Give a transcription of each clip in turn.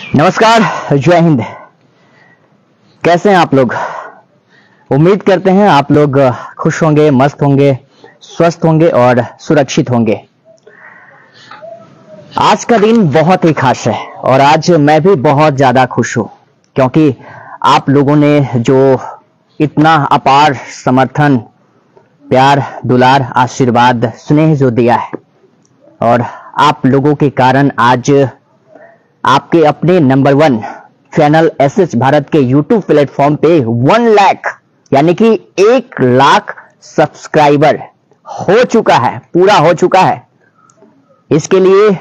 नमस्कार, जय हिंद। कैसे हैं आप लोग? उम्मीद करते हैं आप लोग खुश होंगे, मस्त होंगे, स्वस्थ होंगे और सुरक्षित होंगे। आज का दिन बहुत ही खास है और आज मैं भी बहुत ज्यादा खुश हूं क्योंकि आप लोगों ने जो इतना अपार समर्थन, प्यार, दुलार, आशीर्वाद, स्नेह जो दिया है और आप लोगों के कारण आज आपके अपने नंबर 1 चैनल एसएच भारत के यूट्यूब प्लेटफॉर्म पे 1 लाख यानी कि 1 लाख सब्सक्राइबर हो चुका है, पूरा हो चुका है। इसके लिए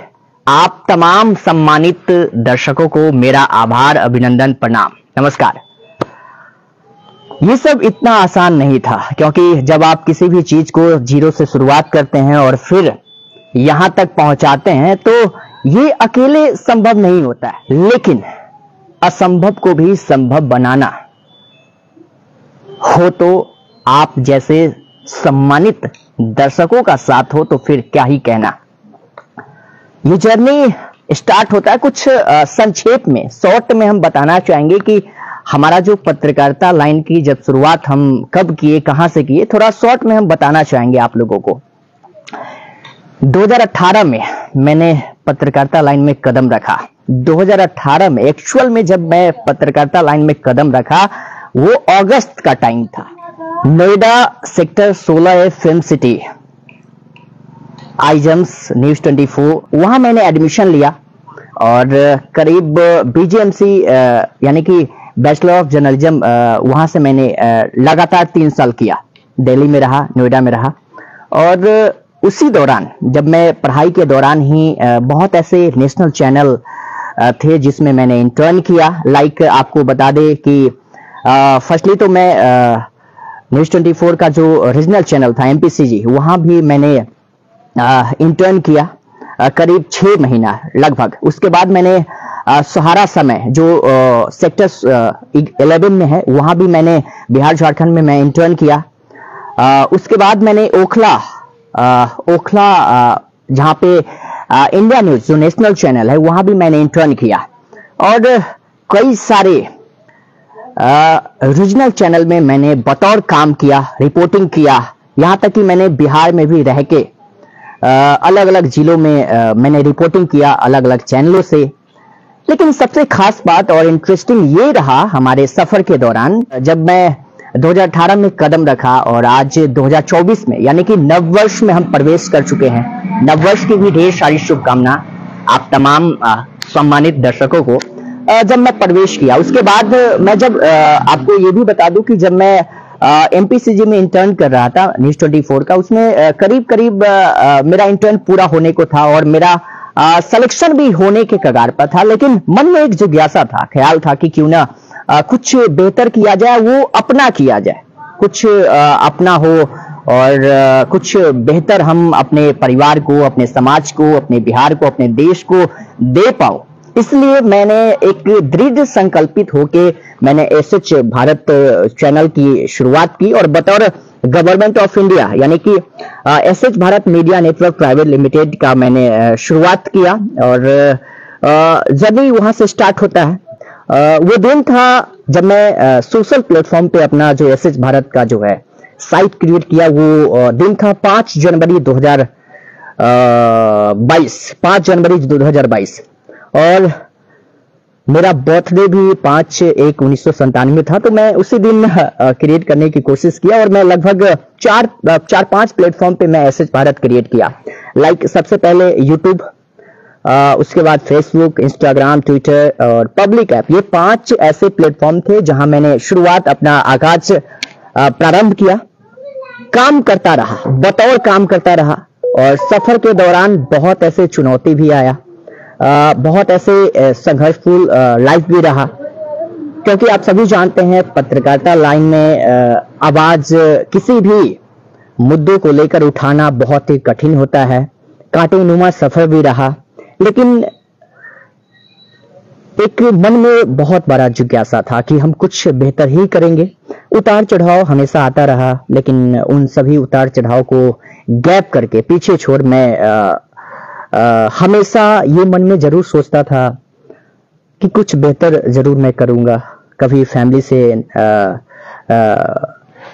आप तमाम सम्मानित दर्शकों को मेरा आभार, अभिनंदन, प्रणाम, नमस्कार। ये सब इतना आसान नहीं था क्योंकि जब आप किसी भी चीज को जीरो से शुरुआत करते हैं और फिर यहां तक पहुंचाते हैं तो ये अकेले संभव नहीं होता है, लेकिन असंभव को भी संभव बनाना हो तो आप जैसे सम्मानित दर्शकों का साथ हो तो फिर क्या ही कहना। ये जर्नी स्टार्ट होता है कुछ संक्षेप में, शॉर्ट में हम बताना चाहेंगे कि हमारा जो पत्रकारिता लाइन की जब शुरुआत हम कब किए, कहां से किए, थोड़ा शॉर्ट में हम बताना चाहेंगे आप लोगों को। 2018 में मैंने पत्रकारिता लाइन में कदम रखा। 2018 में एक्चुअल में जब मैं पत्रकारिता लाइन में कदम रखा वो अगस्त का टाइम था। नोएडा सेक्टर 16 फिल्म सिटी, आईजेम्स न्यूज 24, वहां मैंने एडमिशन लिया और करीब बीजीएमसी यानी कि बैचलर ऑफ जर्नलिज्म वहां से मैंने लगातार 3 साल किया। दिल्ली में रहा, नोएडा में रहा और उसी दौरान जब मैं पढ़ाई के दौरान ही बहुत ऐसे नेशनल चैनल थे जिसमें मैंने इंटर्न किया। लाइक आपको बता दे कि फर्स्टली तो मैं न्यूज 24 का जो रीजनल चैनल था एमपीसीजी, वहां भी मैंने इंटर्न किया करीब 6 महीना लगभग। उसके बाद मैंने सहारा समय जो सेक्टर 11 में है वहां भी मैंने बिहार झारखंड में मैं इंटर्न किया। उसके बाद मैंने ओखला जहां पे इंडिया न्यूज जो नेशनल चैनल है वहां भी मैंने इंटर्न किया और कई सारे रीजनल चैनल में मैंने बतौर काम किया, रिपोर्टिंग किया। यहां तक कि मैंने बिहार में भी रह के अलग अलग जिलों में मैंने रिपोर्टिंग किया अलग अलग चैनलों से। लेकिन सबसे खास बात और इंटरेस्टिंग ये रहा हमारे सफर के दौरान जब मैं 2018 में कदम रखा और आज 2024 में यानी कि नववर्ष में हम प्रवेश कर चुके हैं। नववर्ष की भी ढेर सारी शुभकामना आप तमाम सम्मानित दर्शकों को। जब मैं प्रवेश किया उसके बाद मैं जब आपको ये भी बता दूं कि जब मैं एमपीसीजी में इंटर्न कर रहा था न्यूज 24 का, उसमें करीब मेरा इंटर्न पूरा होने को था और मेरा सिलेक्शन भी होने के कगार पर था। लेकिन मन में एक जिज्ञासा था, ख्याल था कि क्यों ना कुछ बेहतर किया जाए, वो अपना किया जाए, कुछ अपना हो और कुछ बेहतर हम अपने परिवार को, अपने समाज को, अपने बिहार को, अपने देश को दे पाओ। इसलिए मैंने एक दृढ़ संकल्पित होके मैंने एसएच भारत चैनल की शुरुआत की और बतौर गवर्नमेंट ऑफ इंडिया यानी कि SH Bharat media network private limited का मैंने शुरुआत किया और जर्नी वहां से स्टार्ट होता है। वो दिन था जब मैं सोशल प्लेटफॉर्म पे अपना जो एसएच भारत का जो है साइट क्रिएट किया। वो दिन था 5 जनवरी 2022 और मेरा बर्थडे भी 5/1/1997 था। तो मैं उसी दिन क्रिएट करने की कोशिश किया और मैं लगभग 4-5 प्लेटफॉर्म पे मैं एसएच भारत क्रिएट किया। लाइक सबसे पहले यूट्यूब, उसके बाद फेसबुक, इंस्टाग्राम, ट्विटर और पब्लिक ऐप, ये 5 ऐसे प्लेटफॉर्म थे जहां मैंने शुरुआत, अपना आगाज प्रारंभ किया। काम करता रहा, बतौर काम करता रहा और सफर के दौरान बहुत ऐसे चुनौती भी आया, बहुत ऐसे संघर्षपूर्ण लाइफ भी रहा क्योंकि आप सभी जानते हैं पत्रकारिता लाइन में आवाज किसी भी मुद्दों को लेकर उठाना बहुत ही कठिन होता है। कांटेनुमा सफर भी रहा, लेकिन एक मन में बहुत बड़ा जिज्ञासा था कि हम कुछ बेहतर ही करेंगे। उतार चढ़ाव हमेशा आता रहा, लेकिन उन सभी उतार चढ़ाव को गैप करके पीछे छोड़ मैं हमेशा ये मन में जरूर सोचता था कि कुछ बेहतर जरूर मैं करूंगा। कभी फैमिली से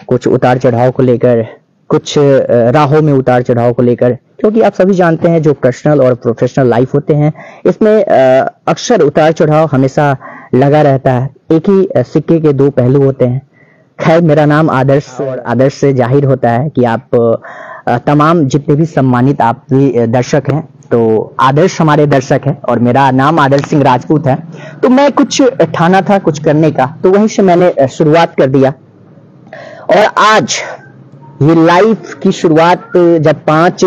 कुछ उतार चढ़ाव को लेकर, कुछ राहों में उतार चढ़ाव को लेकर, क्योंकि आप सभी जानते हैं जो पर्सनल और प्रोफेशनल लाइफ होते हैं इसमें अक्सर उतार चढ़ाव हमेशा लगा रहता है। एक ही सिक्के के दो पहलू होते हैं। खैर, मेरा नाम आदर्श, और आदर्श से जाहिर होता है कि आप तमाम जितने भी सम्मानित आप भी दर्शक हैं तो आदर्श हमारे दर्शक हैं और मेरा नाम आदर्श सिंह राजपूत है। तो मैं कुछ ठाना था कुछ करने का, तो वहीं से मैंने शुरुआत कर दिया। और आज ये लाइफ की शुरुआत जब 5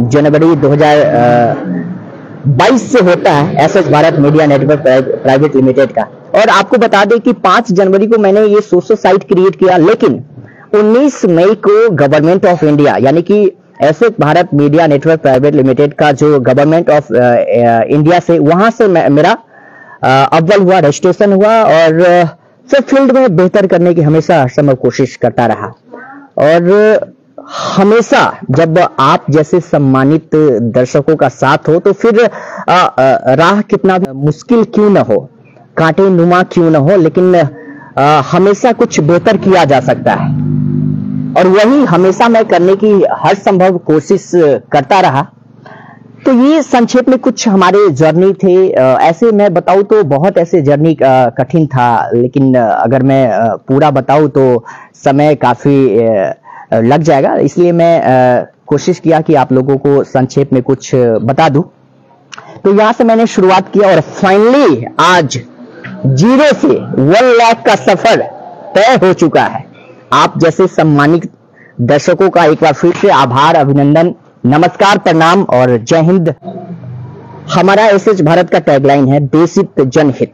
जनवरी 2022 से होता है SH Bharat media network private limited का। और आपको बता दें कि 5 जनवरी को मैंने ये सोशल साइट क्रिएट किया, लेकिन 19 मई को गवर्नमेंट ऑफ इंडिया यानी कि SH Bharat media network private limited का जो गवर्नमेंट ऑफ इंडिया से, वहां से मेरा अव्वल हुआ, रजिस्ट्रेशन हुआ और फिर फील्ड में बेहतर करने की हमेशा हर समय कोशिश करता रहा। और हमेशा जब आप जैसे सम्मानित दर्शकों का साथ हो तो फिर राह कितना भी मुश्किल क्यों न हो, कांटे नुमा क्यों न हो, लेकिन हमेशा कुछ बेहतर किया जा सकता है। और वही हमेशा मैं करने की हर संभव कोशिश करता रहा। तो ये संक्षेप में कुछ हमारे जर्नी थे। ऐसे मैं बताऊं तो बहुत ऐसे जर्नी कठिन था, लेकिन अगर मैं पूरा बताऊं तो समय काफी लग जाएगा, इसलिए मैं कोशिश किया कि आप लोगों को संक्षेप में कुछ बता दूं। तो यहां से मैंने शुरुआत किया और फाइनली आज 0 से 1 लाख का सफर तय हो चुका है। आप जैसे सम्मानित दर्शकों का एक बार फिर से आभार, अभिनंदन, नमस्कार, प्रणाम और जय हिंद। हमारा एसएच भारत का टैगलाइन है देशहित जनहित।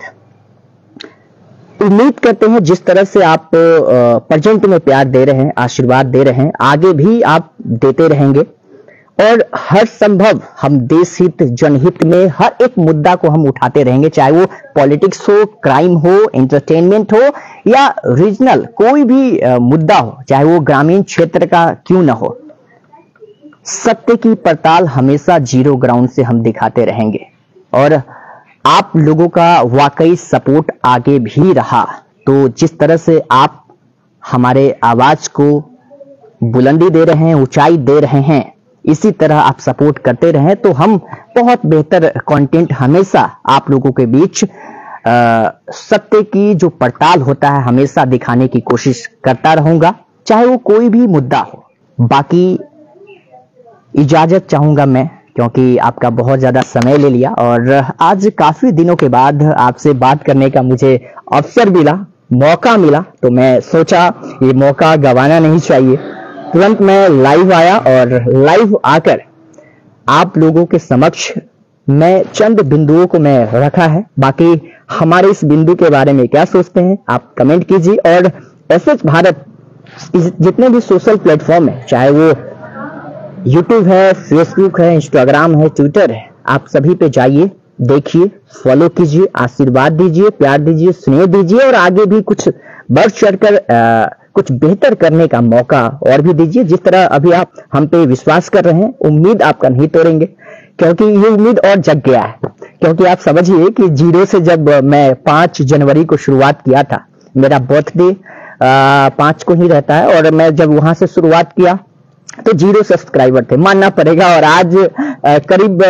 उम्मीद करते हैं जिस तरह से आप प्रेजेंट में प्यार दे रहे हैं, आशीर्वाद दे रहे हैं, आगे भी आप देते रहेंगे। और हर संभव हम देश हित जनहित में हर एक मुद्दा को हम उठाते रहेंगे, चाहे वो पॉलिटिक्स हो, क्राइम हो, एंटरटेनमेंट हो या रीजनल कोई भी मुद्दा हो, चाहे वो ग्रामीण क्षेत्र का क्यों न हो। सत्य की पड़ताल हमेशा जीरो ग्राउंड से हम दिखाते रहेंगे। और आप लोगों का वाकई सपोर्ट आगे भी रहा, तो जिस तरह से आप हमारे आवाज को बुलंदी दे रहे हैं, ऊंचाई दे रहे हैं, इसी तरह आप सपोर्ट करते रहें तो हम बहुत बेहतर कंटेंट हमेशा आप लोगों के बीच सत्य की जो पड़ताल होता है हमेशा दिखाने की कोशिश करता रहूंगा, चाहे वो कोई भी मुद्दा हो। बाकी इजाजत चाहूंगा मैं, क्योंकि आपका बहुत ज्यादा समय ले लिया और आज काफी दिनों के बाद आपसे बात करने का मुझे अवसर मिला, मौका मिला, तो मैं सोचा ये मौका गंवाना नहीं चाहिए। तुरंत मैं लाइव आया और लाइव आकर आप लोगों के समक्ष मैं चंद बिंदुओं को मैं रखा है। बाकी हमारे इस बिंदु के बारे में क्या सोचते हैं आप कमेंट कीजिए। और एसएच भारत जितने भी सोशल प्लेटफॉर्म है, चाहे वो यूट्यूब है, फेसबुक है, इंस्टाग्राम है, ट्विटर है, आप सभी पे जाइए, देखिए, फॉलो कीजिए, आशीर्वाद दीजिए, प्यार दीजिए, स्नेह दीजिए और आगे भी कुछ बढ़ चढ़कर कुछ बेहतर करने का मौका और भी दीजिए। जिस तरह अभी आप हम पे विश्वास कर रहे हैं, उम्मीद आपका नहीं तोड़ेंगे, क्योंकि ये उम्मीद और जग गया है। क्योंकि आप समझिए कि 0 से जब मैं 5 जनवरी को शुरुआत किया था, मेरा बर्थडे 5 को ही रहता है, और मैं जब वहां से शुरुआत किया तो 0 सब्सक्राइबर थे, मानना पड़ेगा। और आज करीब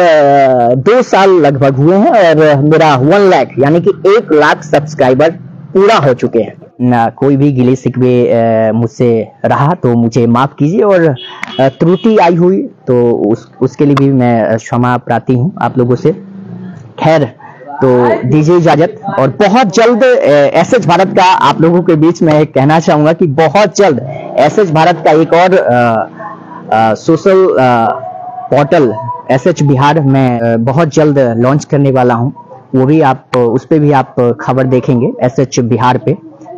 2 साल लगभग हुए हैं और मेरा 1 लाख यानी कि 1 लाख सब्सक्राइबर पूरा हो चुके हैं। ना कोई भी गिले शिकवे मुझसे रहा तो मुझे माफ कीजिए, और त्रुटि आई हुई तो उसके लिए भी मैं क्षमा प्रार्थी हूँ आप लोगों से। खैर, तो दीजिए इजाजत, और बहुत जल्द एसएच भारत का आप लोगों के बीच में कहना चाहूंगा कि बहुत जल्द एसएच भारत का एक और सोशल पोर्टल एसएच बिहार में बहुत जल्द लॉन्च करने वाला हूं। वो भी आप उस पे भी आप खबर देखेंगे एसएच बिहार पे,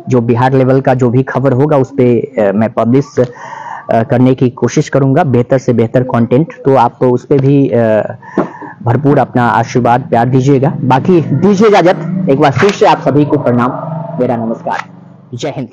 जो बिहार लेवल का जो भी खबर होगा उस पे मैं पब्लिश करने की कोशिश करूंगा, बेहतर से बेहतर कंटेंट। तो आप उस पे भी भरपूर अपना आशीर्वाद प्यार दीजिएगा। बाकी दीजिए इजाजत, एक बार फिर से आप सभी को प्रणाम, मेरा नमस्कार, जय हिंद।